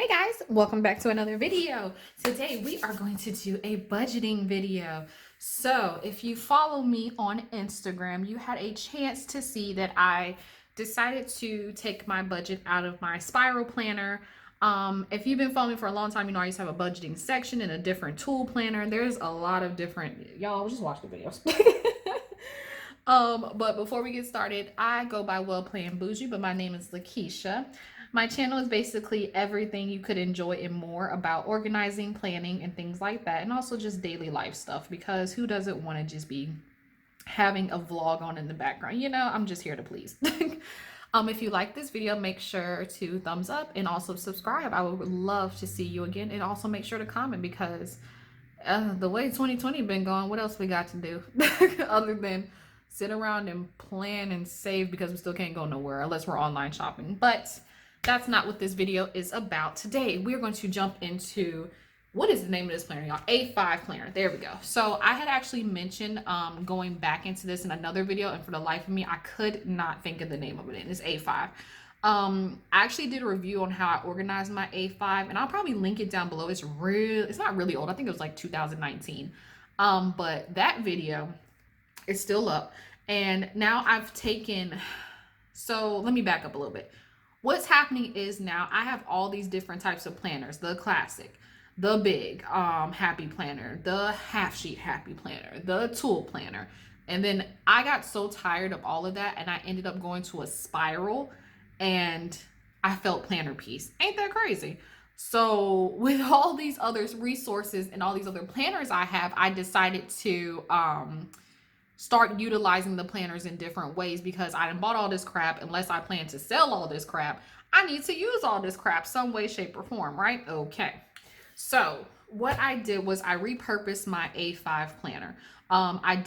Hey guys, welcome back to another video. Today we are going to do a budgeting video. So if you follow me on Instagram, you had a chance to see that I decided to take my budget out of my spiral planner. If you've been following me for a long time, you know I used to have a budgeting section and a different tool planner. There's a lot of different, y'all just watch the videos. But before we get started, I go by WellPlannedBoujee, but my name is Lakeisha. My channel is basically everything you could enjoy and more about organizing, planning, and things like that, and also just daily life stuff, because who doesn't want to just be having a vlog on in the background? You know, I'm just here to please. If you like this video, make sure to thumbs up and also subscribe. I would love to see you again, and also make sure to comment, because the way 2020 been going, what else we got to do other than sit around and plan and save, because we still can't go nowhere unless we're online shopping. But that's not what this video is about. Today we're going to jump into, what is the name of this planner, y'all? A5 planner. There we go. So I had actually mentioned going back into this in another video, and for the life of me I could not think of the name of it. It's A5. I actually did a review on how I organized my A5, and I'll probably link it down below. It's not really old. I think it was like 2019. But that video is still up, and now I've taken, so let me back up a little bit. What's happening is now I have all these different types of planners: the classic, the big happy planner, the half sheet happy planner, the tool planner. And then I got so tired of all of that, and I ended up going to a spiral, and I felt planner peace. Ain't that crazy? So with all these other resources and all these other planners I have, I decided to start utilizing the planners in different ways, because I bought all this crap. Unless I plan to sell all this crap, I need to use all this crap some way, shape, or form, right? Okay. So what I did was I repurposed my A5 planner. I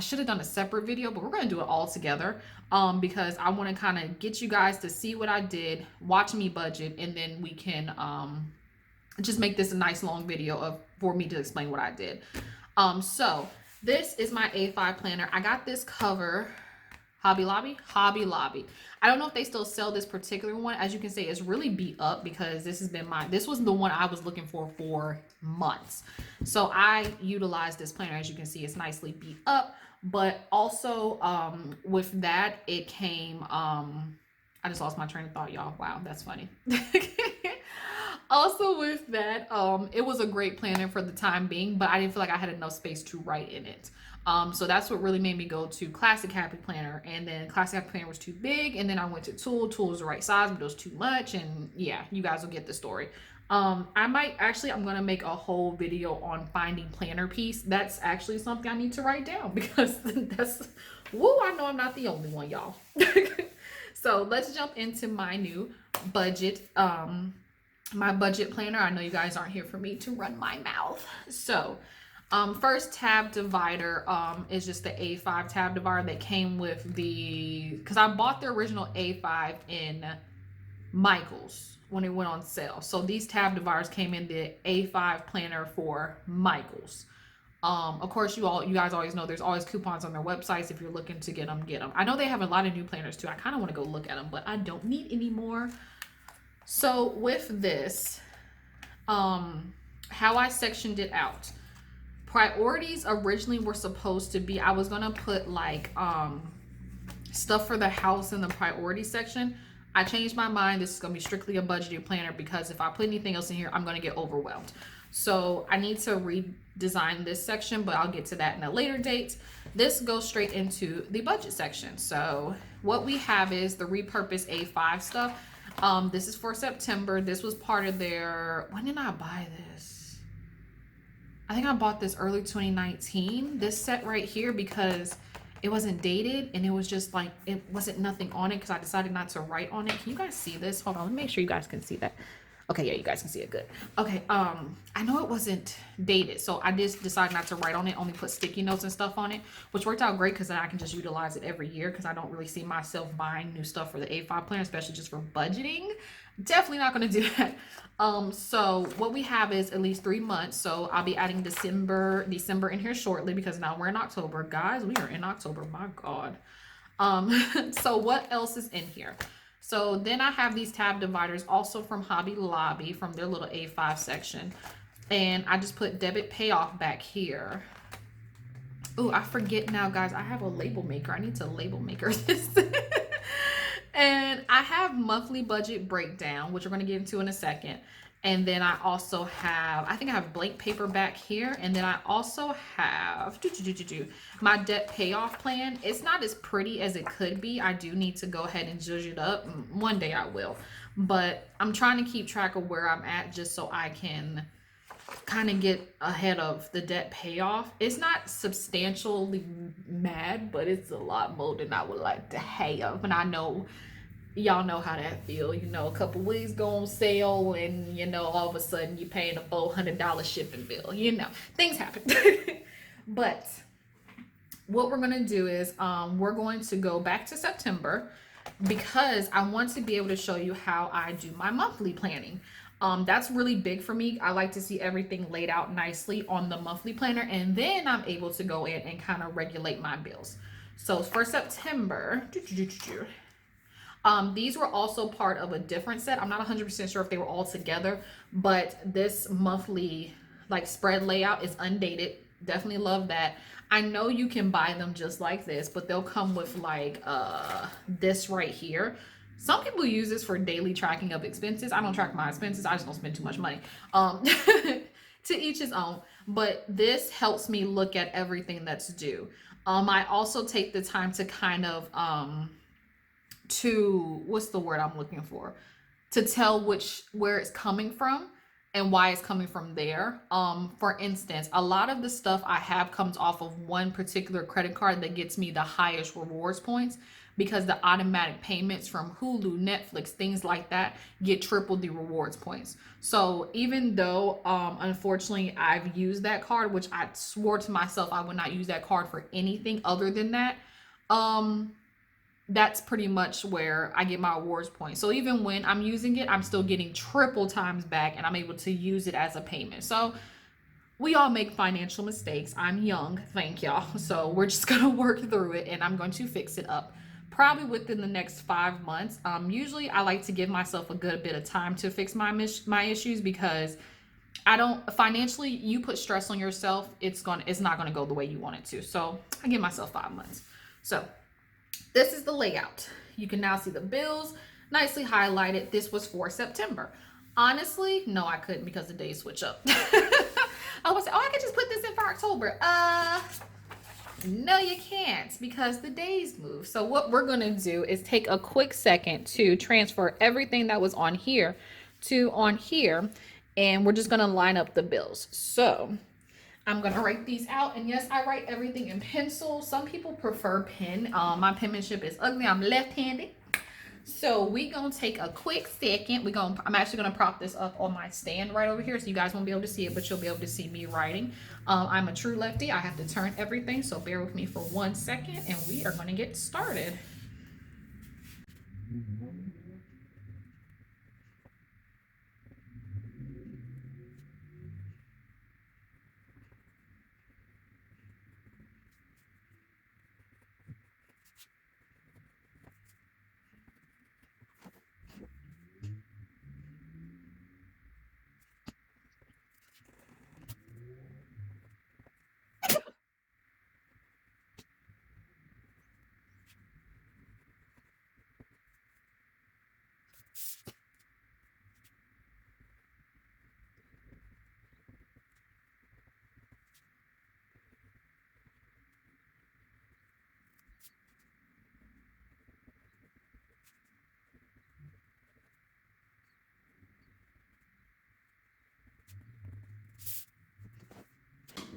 should have done a separate video, but we're going to do it all together because I want to kind of get you guys to see what I did, watch me budget, and then we can just make this a nice long video for me to explain what I did. So this is my A5 planner. I got this cover, Hobby Lobby. I don't know if they still sell this particular one. As you can see, it's really beat up, because this was the one I was looking for months. So I utilized this planner. As you can see, it's nicely beat up, but also with that, it came, I just lost my train of thought, y'all. Wow, that's funny. Also with that, it was a great planner for the time being, but I didn't feel like I had enough space to write in it. So that's what really made me go to Classic Happy Planner, and then Classic Happy Planner was too big, and then I went to Tool. Tool was the right size, but it was too much, and yeah, you guys will get the story. I'm gonna make a whole video on finding planner piece. That's actually something I need to write down, because I know I'm not the only one, y'all. So let's jump into my new budget, my budget planner. I know you guys aren't here for me to run my mouth. So first tab divider is just the A5 tab divider that came with because I bought the original A5 in Michael's when it went on sale. So these tab dividers came in the A5 planner for Michael's. Of course, you guys always know there's always coupons on their websites. If you're looking to get them. I know they have a lot of new planners too. I kind of want to go look at them, but I don't need any more. So with this, how I sectioned it out. Priorities originally were supposed to be, I was gonna put like stuff for the house in the priority section. I changed my mind. This is gonna be strictly a budgeting planner, because if I put anything else in here, I'm gonna get overwhelmed. So I need to redesign this section, but I'll get to that in a later date. This goes straight into the budget section. So what we have is the Repurpose A5 stuff. This is for September. This was part of their, when did I buy this? I think I bought this early 2019, this set right here, because it wasn't dated, and it was just like, it wasn't nothing on it, because I decided not to write on it. Can you guys see this? Hold on, let me make sure you guys can see that. Okay, yeah, you guys can see it good. Okay, I know it wasn't dated, so I just decided not to write on it, only put sticky notes and stuff on it, which worked out great, because then I can just utilize it every year, because I don't really see myself buying new stuff for the A5 planner, especially just for budgeting. Definitely not going to do that. So what we have is at least 3 months, so I'll be adding December in here shortly, because now we're in October. Guys, we are in October, my God. So what else is in here? So then I have these tab dividers also from Hobby Lobby from their little A5 section. And I just put debit payoff back here. Oh, I forget now, guys. I have a label maker. I need to label maker this. And I have monthly budget breakdown, which we're going to get into in a second. And then I also have, I think I have blank paper back here. And then I also have my debt payoff plan. It's not as pretty as it could be. I do need to go ahead and zhuzh it up. One day I will. But I'm trying to keep track of where I'm at just so I can kind of get ahead of the debt payoff. It's not substantially mad, but it's a lot more than I would like to have. And I know y'all know how that feel. You know, a couple wigs go on sale and, you know, all of a sudden you're paying a $400 shipping bill. You know, things happen. But what we're going to do is we're going to go back to September because I want to be able to show you how I do my monthly planning. That's really big for me. I like to see everything laid out nicely on the monthly planner, and then I'm able to go in and kind of regulate my bills. So for September, these were also part of a different set. I'm not 100% sure if they were all together, but this monthly like spread layout is undated. Definitely love that. I know you can buy them just like this, but they'll come with like this right here. Some people use this for daily tracking of expenses. I don't track my expenses. I just don't spend too much money. To each his own. But this helps me look at everything that's due. I also take the time to kind of what's the word I'm looking for? To tell where it's coming from and why it's coming from there. For instance, a lot of the stuff I have comes off of one particular credit card that gets me the highest rewards points, because the automatic payments from Hulu, Netflix, things like that get triple the rewards points. So even though, unfortunately, I've used that card, which I swore to myself I would not use that card for anything other than that, that's pretty much where I get my rewards points. So even when I'm using it, I'm still getting triple times back, and I'm able to use it as a payment. So we all make financial mistakes. I'm young, thank y'all. So we're just gonna work through it, and I'm going to fix it up probably within the next 5 months. Usually I like to give myself a good bit of time to fix my issues, because I don't, financially, you put stress on yourself, it's not gonna go the way you want it to. So I give myself 5 months. So this is the layout. You can now see the bills nicely highlighted. This was for September. Honestly, no, I couldn't, because the days switch up. I would say, oh, I could just put this in for October. No, you can't, because the days move. So what we're going to do is take a quick second to transfer everything that was on here to on here, and we're just going to line up the bills. So I'm going to write these out, and yes, I write everything in pencil. Some people prefer pen. My penmanship is ugly. I'm left-handed. So we gonna take a quick second. I'm actually gonna prop this up on my stand right over here, so you guys won't be able to see it, but you'll be able to see me writing. I'm a true lefty. I have to turn everything, so bear with me for 1 second, and we are gonna get started.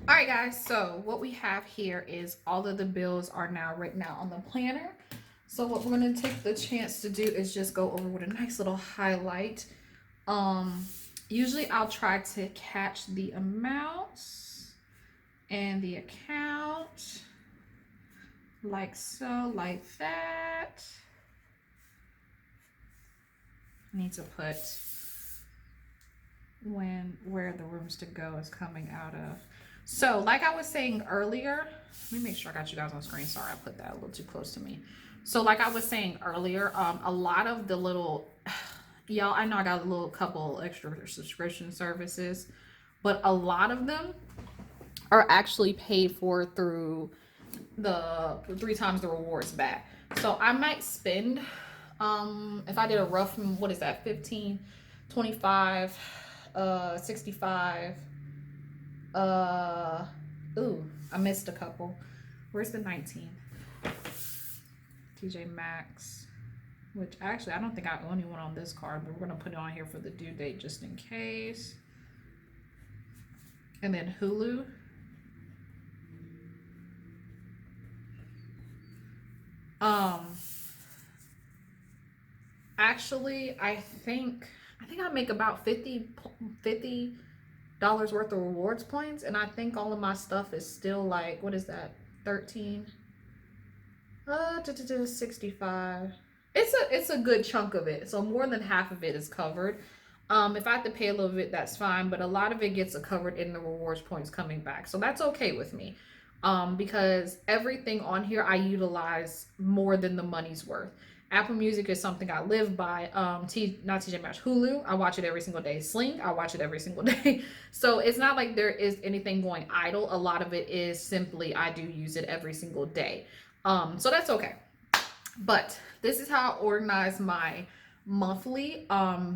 All right, guys, so what we have here is all of the bills are now written out on the planner. So what we're going to take the chance to do is just go over with a nice little highlight. Usually I'll try to catch the amounts and the account like so, like that. I need to put where the rooms to go is coming out of. So like I was saying earlier, let me make sure I got you guys on screen. Sorry, I put that a little too close to me. So like I was saying earlier, a lot of the little y'all, I know I got a little couple extra subscription services, but a lot of them are actually paid for through the 3 times the rewards back. So I might spend, if I did a rough, what is that, 15, 25, 65, uh, ooh, I missed a couple. Where's the 19? TJ Maxx, which actually I don't think I own anyone on this card, but we're gonna put it on here for the due date just in case. And then Hulu. Actually, I think I make about 50 dollars worth of rewards points, and I think all of my stuff is still like, what is that, 13, 65. It's a good chunk of it, so more than half of it is covered. If I have to pay a little bit, that's fine, but a lot of it gets covered in the rewards points coming back, so that's okay with me. Because everything on here I utilize more than the money's worth. Apple Music is something I live by. Not TJ Maxx, Hulu, I watch it every single day. Sling, I watch it every single day. So it's not like there is anything going idle. A lot of it is simply I do use it every single day. So that's okay. But this is how I organize my monthly.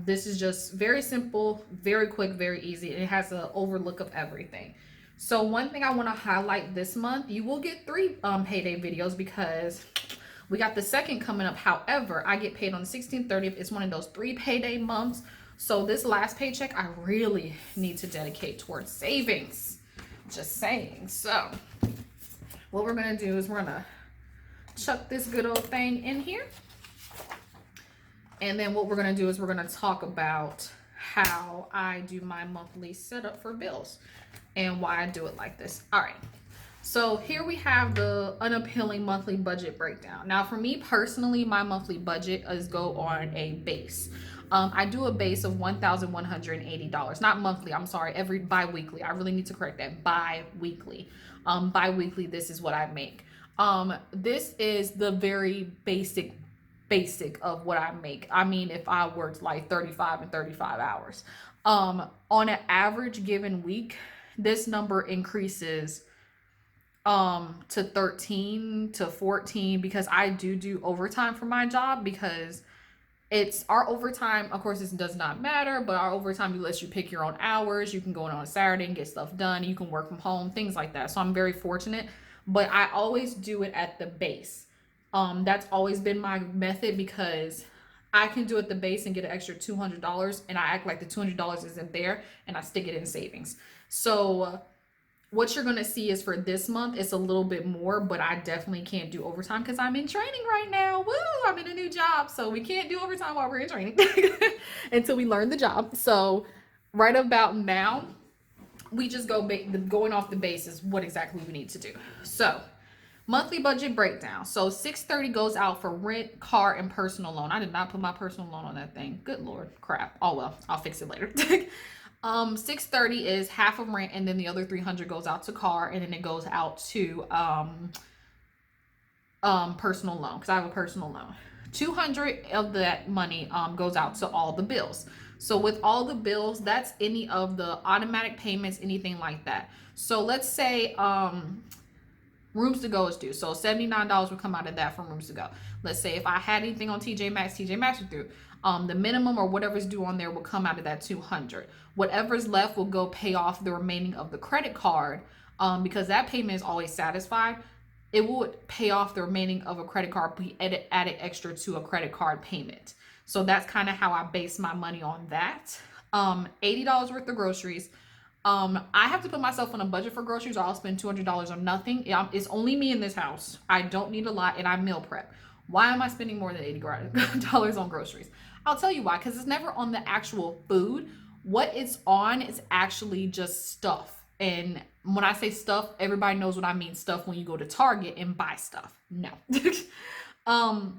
This is just very simple, very quick, very easy. It has an overlook of everything. So one thing I want to highlight this month, you will get 3 payday videos because we got the second coming up. However, I get paid on the 16th, 30th. It's one of those 3 payday months. So this last paycheck, I really need to dedicate towards savings. Just saying. So what we're going to do is we're going to chuck this good old thing in here. And then what we're going to do is we're going to talk about how I do my monthly setup for bills and why I do it like this. All right. So here we have the unappealing monthly budget breakdown. Now for me personally, my monthly budget is go on a base. I do a base of $1,180, not monthly. I'm sorry, every bi-weekly. I really need to correct that. Bi-weekly. Bi-weekly, this is what I make. This is the very basic of what I make. I mean, if I worked like 35 and 35 hours, on an average given week, this number increases to 13 to 14 because I do overtime for my job, because it's our overtime. Of course, this does not matter, but our overtime lets you pick your own hours. You can go in on a Saturday and get stuff done. You can work from home, things like that. So I'm very fortunate, but I always do it at the base. That's always been my method because I can do it at the base and get an extra $200, and I act like the $200 isn't there, and I stick it in savings. So what you're going to see is for this month, it's a little bit more, but I definitely can't do overtime because I'm in training right now. Woo! I'm in a new job, so we can't do overtime while we're in training until we learn the job. So right about now, we just going off the basis what exactly we need to do. So monthly budget breakdown. So $630 goes out for rent, car, and personal loan. I did not put my personal loan on that thing. Good Lord, crap. Oh well, I'll fix it later. $630 is half of rent, and then the other $300 goes out to car, and then it goes out to personal loan because I have a personal loan. $200 of that money goes out to all the bills. So with all the bills, that's any of the automatic payments, anything like that. So let's say rooms to go is due. So $79 would come out of that from rooms to go. Let's say if I had anything on TJ Maxx would do. The minimum or whatever's due on there will come out of that $200. Whatever's left will go pay off the remaining of the credit card, because that payment is always satisfied. It would pay off the remaining of a credit card, be added extra to a credit card payment. So that's kind of how I base my money on that. $80 worth of groceries. I have to put myself on a budget for groceries, or I'll spend $200 on nothing. It's only me in this house. I don't need a lot, and I meal prep. Why am I spending more than $80 on groceries? I'll tell you why, because it's never on the actual food. What it's on is actually just stuff. And when I say stuff, everybody knows what I mean stuff when you go to Target and buy stuff. No. And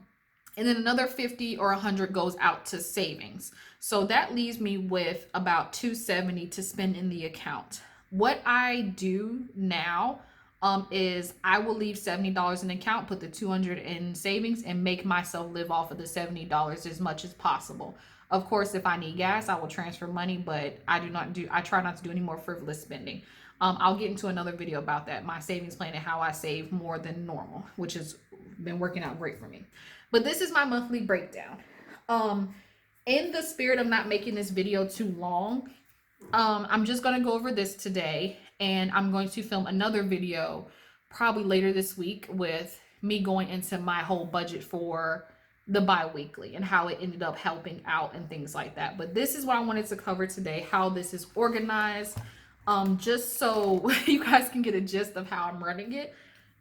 then another 50 or 100 goes out to savings. So that leaves me with about $270 to spend in the account. What I do now, is I will leave $70 in the account, put the 200 in savings, and make myself live off of the $70 as much as possible. Of course, if I need gas, I will transfer money, but I try not to do any more frivolous spending. I'll get into another video about that, my savings plan and how I save more than normal, which has been working out great for me. But this is my monthly breakdown. In the spirit of not making this video too long, I'm just going to go over this today, and I'm going to film another video probably later this week with me going into my whole budget for the bi-weekly and how it ended up helping out and things like that. But this is what I wanted to cover today, how this is organized, just so you guys can get a gist of how I'm running it.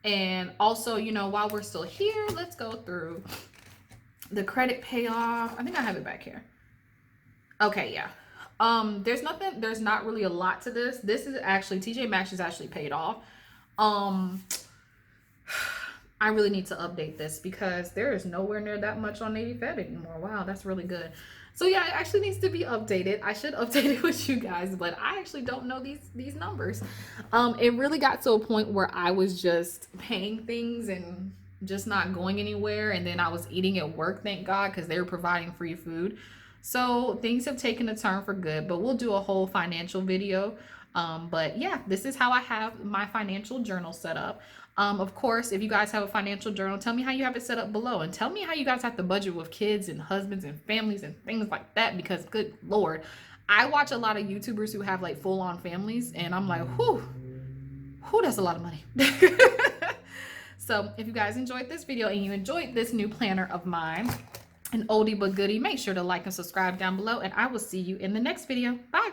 And also, you know, while we're still here, let's go through the credit payoff. I think I have it back here. Okay, yeah. There's not really a lot to this. This is actually, TJ Maxx is actually paid off. I really need to update this because there is nowhere near that much on Navy Fed anymore. Wow, that's really good. So yeah, it actually needs to be updated. I should update it with you guys, but I actually don't know these numbers. It really got to a point where I was just paying things and just not going anywhere, and then I was eating at work, thank God, because they were providing free food. So things have taken a turn for good, but we'll do a whole financial video. But yeah, this is how I have my financial journal set up. Of course, if you guys have a financial journal, tell me how you have it set up below, and tell me how you guys have to budget with kids and husbands and families and things like that, because good Lord, I watch a lot of YouTubers who have like full on families, and I'm like, whew, that's a lot of money. So if you guys enjoyed this video and you enjoyed this new planner of mine, an oldie but goodie, make sure to like and subscribe down below, and I will see you in the next video. Bye.